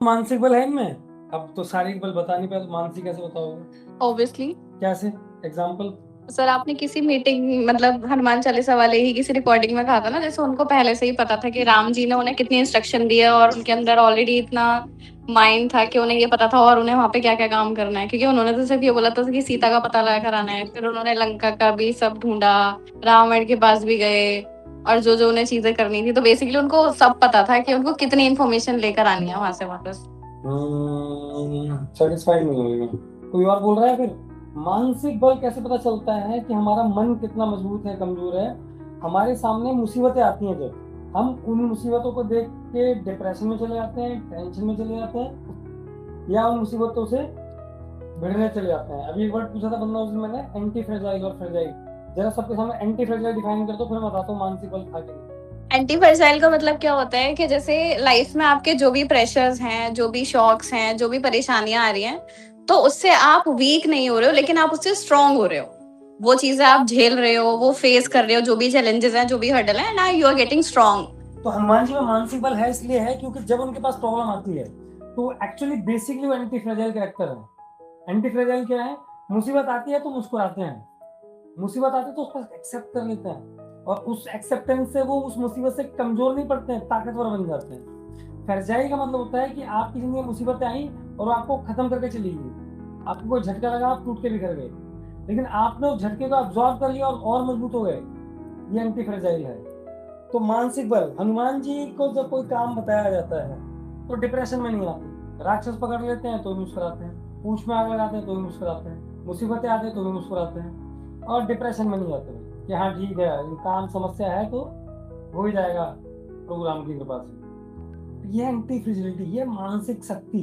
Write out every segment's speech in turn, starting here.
मानसिक बल है इनमें? अब तो शारीरिक बल बता नहीं पाया, तो मानसिक कैसे बताओगे? ऑब्वियसली। कैसे? एग्जाम्पल। सर आपने किसी मीटिंग मतलब हनुमान चालीसा वाले ही किसी रिकॉर्डिंग में कहा था ना, जैसे उनको पहले से ही पता था कि राम जी ने उन्हें कितनी इंस्ट्रक्शन दी है और उनके अंदर ऑलरेडी इतना माइंड था कि उन्हें ये पता था और उन्हें वहां पे क्या क्या काम करना है, क्योंकि उन्होंने तो सिर्फ ये बोला था कि सीता का पता लगा कर आना है। फिर उन्होंने लंका का भी सब ढूंढा, रावण के पास भी गए और जो जो उन्हें चीजें करनी थी, तो बेसिकली उनको सब पता था कि उनको कितनी इन्फॉर्मेशन लेकर आनी है वहां से वापस। सेटिस्फाइड नहीं होगी। कोई और बोल रहा है फिर? मानसिक बल कैसे पता चलता है कि हमारा मन कितना मजबूत है, कमजोर है? हमारे सामने मुसीबतें आती हैं, जब हम उन मुसीबतों को देख के डिप्रेशन में चले जाते हैं, टेंशन में चले जाते हैं, या उन मुसीबतों से भिड़ने चले जाते हैं। अभी एक वर्ड पूछा था बंदा, उस दिन मैंने एंटी फ्रेजाइल और फ्रेजाइल। जरा सबके सामने एंटी फ्रेजाइल डिफाइन कर दो, फिर मैं बताता हूँ मानसिक बल था कि नहीं। एंटी फर्साइल का मतलब क्या होता है कि जैसे लाइफ में आपके जो भी प्रेशर्स हैं, जो भी शॉक्स हैं, जो भी परेशानियां आ रही हैं, तो उससे आप वीक नहीं हो रहे हो, लेकिन आप उससे स्ट्रांग हो रहे हो। वो चीजें आप झेल रहे हो, वो फेस कर रहे हो, जो भी चैलेंजेस हैं, जो भी हर्डल है, ना यू आर गेटिंग स्ट्रांग। तो हनुमान जी में मानसिक बल है इसलिए है क्योंकि जब उनके पास प्रॉब्लम आती है तो एक्चुअली बेसिकली वो एंटी फ्रेजाइल कैरेक्टर है। एंटी फ्रेजाइल क्या है? मुसीबत आती है तो मुस्कुराते हैं, मुसीबत आती है तो उसको एक्सेप्ट कर लेते हैं, और उस एक्सेप्टेंस से वो उस मुसीबत से कमजोर नहीं पड़ते हैं, ताकतवर बन जाते हैं। फ्रेजाइल का मतलब होता है कि आपकी जिंदगी में मुसीबतें आई और आपको खत्म करके चली गई। आपको कोई झटका लगा, आप टूट के बिखर गए, लेकिन आपने उस झटके को अब्जॉर्व कर लिया और मजबूत हो गए। ये एंटी फ्रेजाइल है। तो मानसिक बल, हनुमान जी को जब कोई काम बताया जाता है तो डिप्रेशन में नहीं आते। राक्षस पकड़ लेते हैं तो भी मुस्कुराते हैं, पूंछ में आग लगाते हैं तो भी मुस्कुराते हैं, मुसीबतें आते हैं तो भी मुस्कुराते हैं, और डिप्रेशन में नहीं आते कि हाँ ठीक है, ये काम समस्या है तो हो ही जाएगा प्रोग्राम की कृपा से। ये एंटी फ्रिजिलिटी, ये मानसिक शक्ति,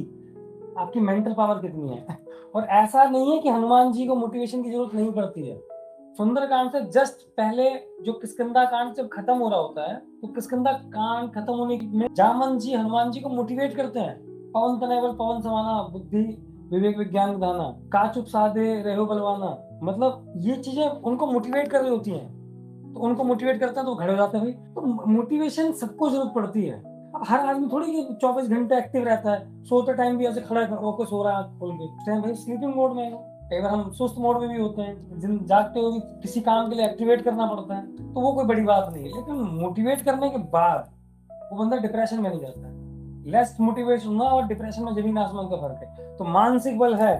आपकी मेंटल पावर कितनी है। और ऐसा नहीं है कि हनुमान जी को मोटिवेशन की जरूरत नहीं पड़ती है। सुंदरकांड से जस्ट पहले जो किष्किंधा कांड जब खत्म हो रहा होता है, तो किष्किंधा कांड खत्म होने में जामन जी हनुमान जी को मोटिवेट करते हैं। पवन तनयबल पवन समाना, बुद्धि विवेक विज्ञान विधाना, काचुक साधे रहो बलवाना। मतलब ये चीजें उनको मोटिवेट कर रही होती हैं, तो उनको मोटिवेट करते हैं तो खड़े हो जाते हैं भाई। तो मोटिवेशन सबको जरूरत पड़ती है। अब हर आदमी थोड़ी कि 24 घंटे एक्टिव रहता है, सोते टाइम भी ऐसे खड़ा होकर सो रहा है आँख खोल के, भाई स्लीपिंग मोड में है। कई बार हम सुस्त मोड में भी होते हैं, जागते हुए भी किसी काम के लिए एक्टिवेट करना पड़ता है, तो वो कोई बड़ी बात नहीं है। लेकिन मोटिवेट करने के बाद वो बंदा डिप्रेशन में नहीं जाता है। लेस मोटिवेशन ना और डिप्रेशन में जमीन आसमान का फर्क है। तो मानसिक बल है,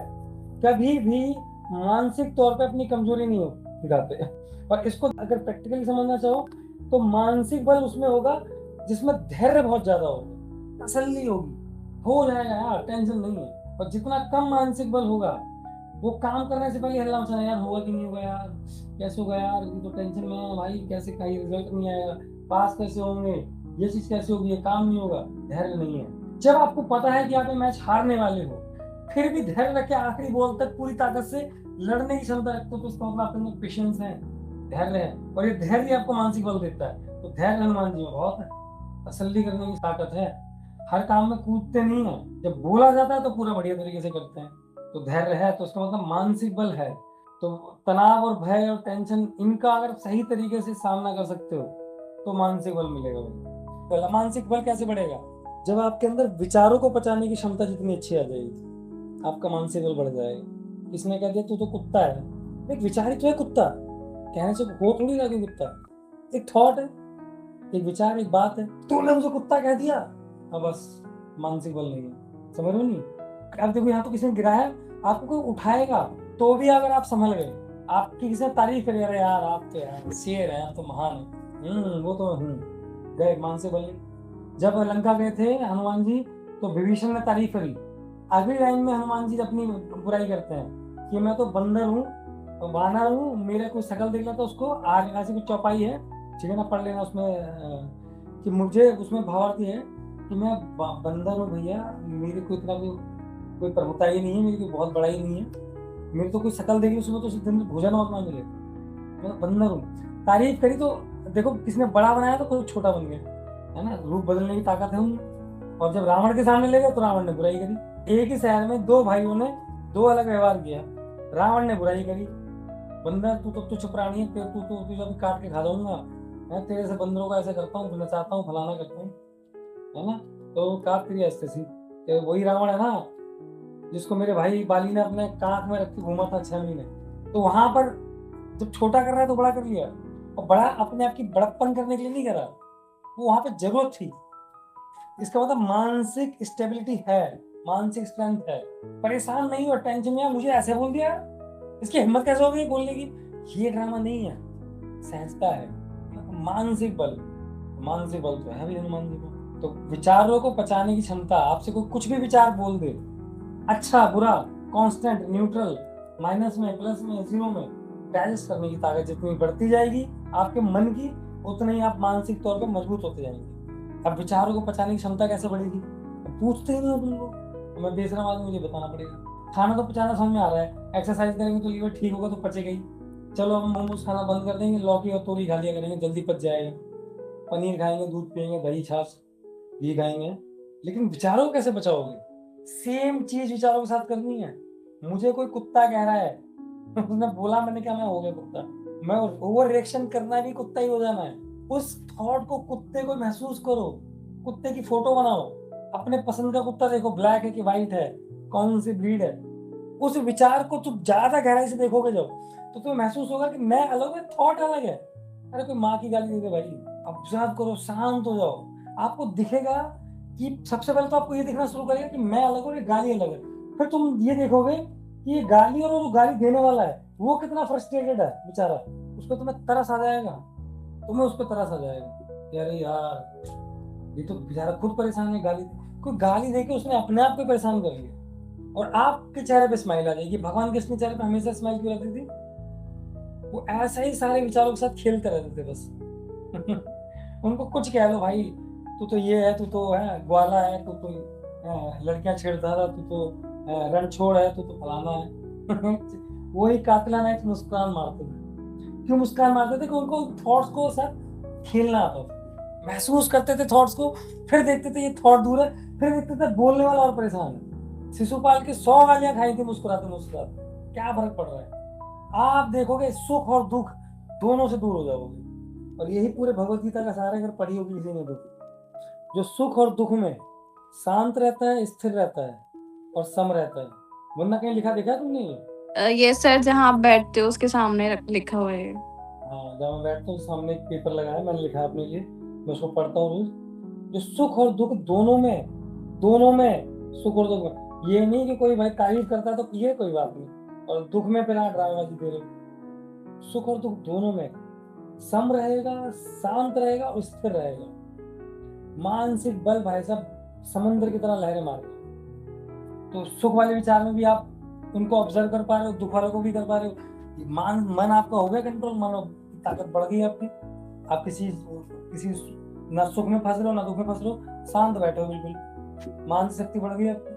कभी भी मानसिक तौर पे अपनी कमजोरी नहीं दिखाते। और इसको अगर प्रैक्टिकली समझना चाहो तो मानसिक बल उसमें होगा जिसमें धैर्य बहुत ज्यादा होगा, तसल्ली होगी, हो जाएगा यार, टेंशन नहीं है। और जितना कम मानसिक बल होगा, वो काम करने से पहले हल्ला मचाना, यार होगा कि नहीं होगा, यार कैसे होगा, यार ये तो टेंशन में है भाई, कैसे कहीं रिजल्ट नहीं आएगा, पास कैसे होंगे, ये चीज कैसे होगी, ये काम नहीं होगा। धैर्य नहीं है। जब आपको पता है कि आप ये मैच हारने वाले हो, फिर भी धैर्य रख के आखिरी बॉल तक पूरी ताकत से लड़ने की क्षमता रखते हो, तो इसका मतलब आपके अंदर पेशेंस है, धैर्य है। और ये धैर्य आपको मानसिक बल देता है। तो धैर्य हनुमान जी में बहुत है, तसल्ली करने की ताकत है। हर काम में कूदते नहीं है, जब बोला जाता है तो पूरा बढ़िया तरीके से करते हैं। तो धैर्य है, तो उसका मतलब मानसिक बल है। तो तनाव और भय और टेंशन, इनका अगर सही तरीके से सामना कर सकते हो तो मानसिक बल मिलेगा। तो मानसिक बल कैसे बढ़ेगा? जब आपके अंदर विचारों को पचाने की क्षमता जितनी अच्छी आ जाएगी, आपका मानसिक बल बढ़ जाएगा। किसने कह दिया तू तो कुत्ता है? एक विचार ही तो है कुत्ता, कहने से हो थोड़ी ना कि कुत्ता, एक थॉट है, एक विचार, एक बात है। तूने मुझे कुत्ता कह दिया, अब बस मानसिक बल नहीं है। समझ में नहीं? अब देखो यहाँ तो किसी ने गिराया, आपको कोई उठाएगा तो भी अगर आप संभल गए, आपकी किसी ने तारीफ करी, अरे यार आप तो यार शेर है, आप तो महान है, वो तो गए, मानसिक बल नहीं। जब लंका गए थे हनुमान जी, तो विभीषण ने तारीफ करी। अगली लाइन में हनुमान जी अपनी बुराई करते हैं कि मैं तो बंदर हूँ, वानर हूँ, मेरे कोई शकल देख लेता उसको आग ऐसी कुछ चौपाई है, ठीक है ना, पढ़ लेना उसमें कि मुझे उसमें भावार्थ है कि मैं बंदर हूँ भैया, मेरी कोई इतना कोई प्रभुता ही नहीं है, मेरी कोई बहुत बड़ाई नहीं है, मेरी तो कोई शकल देखी उसमें तो दिन में भोजन और ना मिले, मैं तो बंदर हूँ। तारीफ करी तो देखो किसने बड़ा बनाया तो कोई छोटा बन गया, है ना, रूप बदलने की ताकत है उनमें। और जब रावण के सामने ले गए तो रावण ने बुराई करी। एक ही शहर में दो भाइयों ने दो अलग व्यवहार किया, रावण ने बुराई करी, बंदर तू तो तुच्छ प्राणी है, तू जब काट के खा जाऊंगा, मैं तेरे से बंदरों का ऐसे करता हूँ, नचाता हूँ, फलाना करता हूँ, है ना। तो काट तेरी ऐसे थी। तो वही रावण है ना जिसको मेरे भाई बाली ने अपने कांख में रख के घूमा था 6 महीने। तो वहां पर जब छोटा कर रहा है तो बड़ा कर लिया, और बड़ा अपने आप की बड़प्पन करने के लिए नहीं करा, वो वहां पे जरूरत थी। इसका मतलब मानसिक स्टेबिलिटी है, मानसिक स्ट्रेंथ है, परेशान नहीं हो, टेंशन में मुझे ऐसे बोल दिया, इसकी हिम्मत कैसे हो गई बोलने की। ये ड्रामा नहीं है, सहजता है, मानसिक बल। मानसिक बल तो है भी हनुमान जी को। तो विचारों को पचाने की क्षमता, आपसे कोई कुछ भी विचार बोल दे, अच्छा बुरा, कांस्टेंट, न्यूट्रल, माइनस में, प्लस में, जीरो में, डाइजेस्ट करने की ताकत जितनी बढ़ती जाएगी आपके मन की, उतना ही आप मानसिक तौर पर मजबूत होते जाएंगे। अब विचारों को पचाने की क्षमता कैसे बढ़ेगी? पूछते ही नहीं हो तुम लोग, तो मैं बेशरम आदमी, मुझे बताना पड़ेगा। खाना तो पचाना समझ में आ रहा है, एक्सरसाइज करेंगे तो लीवर ठीक होगा तो पचेगा ही। चलो हम मोमोज खाना बंद कर देंगे, लौकी और तोरी खा लिया करेंगे, जल्दी पच जाएगा। पनीर खाएंगे, दूध पियेंगे, दही छाछ ये खाएंगे। लेकिन विचारों को कैसे बचाओगे? सेम चीज विचारों के साथ करनी है। मुझे कोई कुत्ता कह रहा है उसने बोला, मैंने क्या, मैं हो गया कुत्ता। मैं ओवर रिएक्शन करना भी कुत्ता ही हो जाना है। उस थॉट को, कुत्ते को महसूस करो, कुत्ते की फोटो बनाओ, अपने पसंद का कुत्ता देखो, ब्लैक है कि व्हाइट है, कौन सी ब्रीड है। उस विचार को तुम ज्यादा गहराई से देखोगे जब, तो तुम्हें महसूस होगा कि मैं अलग है, थॉट अलग है। अरे कोई माँ की गाली दे दे भाई, ऑब्जर्व करो, शांत हो जाओ, आपको दिखेगा कि सबसे पहले तो आपको ये दिखना शुरू करेगा कि मैं अलग हूँ, ये गाली अलग है। फिर तुम ये देखोगे कि ये गाली और वो गाली देने वाला है वो कितना फ्रस्ट्रेटेड है बेचारा, उसको तुम्हें तरस आ जाएगा, तुम्हें उस पर तरस आ जाएगा कि अरे यार ये तो बेचारा खुद परेशान है, गाली, कोई गाली देके उसने अपने आप को परेशान कर लिया, और आपके चेहरे पे स्माइल आ जाएगी। भगवान कृष्ण के चेहरे पे हमेशा स्माइल क्यों रहती थी? वो ऐसे ही सारे विचारों के साथ खेलते रहते थे बस उनको कुछ कह लो भाई, तू तो ये है, तू तो है ग्वाला है, तू तो लड़कियां छेड़ता था, तू तो रण छोड़ है, तू तो फलाना है वही कातिलाना एक मुस्कान मारते थे। क्यों मुस्कान मारते थे? कि उनको थॉट्स को साथ खेलना आता था, महसूस करते थे थॉट्स को, फिर देखते थे ये थॉट दूर है, फिर देखते थे बोलने वाला और परेशान है। शिशुपाल की 100 गालियां खाई थी मुस्कुराते मुस्कुराते, क्या फर्क पड़ रहा है? आप देखोगे सुख और दुख दोनों से दूर हो जाओगे। और यही पूरे भगवत गीता का सारा, अगर पढ़ी होगी किसी ने तो, जो सुख और दुख में शांत रहता है, स्थिर रहता है और सम रहता है। वरना कहीं लिखा देखा है तुमने ये? ये सर जहाँ आप बैठते हो उसके सामने लिखा हुआ है। हाँ, जब मैं बैठता हूँ सामने एक पेपर लगा है, मैंने लिखा है अपने लिए, मैं उसको पढ़ता हूँ रोज। जो सुख और दुख दोनों में सुख और दुख में, ये नहीं कि कोई भाई तारीफ करता है तो ये कोई बात नहीं, और दुख में फिर आप ड्रामेबाजी दे रहे हो। सुख और दुख दोनों में सम रहेगा, शांत रहेगा और स्थिर रहेगा। मानसिक बल भाई साहब समुद्र की तरह लहरें मारेगा। तो सुख वाले विचार में भी आप उनको ऑब्जर्व कर पा रहे हो, दुख वालों को भी कर पा रहे हो। मन आपका हो गया कंट्रोल, मन की ताकत बढ़ गई आपकी। आप किसी ना सुख में फंस रहे हो ना दुख में फंस रहे हो, शांत बैठे हो बिल्कुल, मानसिक शक्ति बढ़ गई आपकी।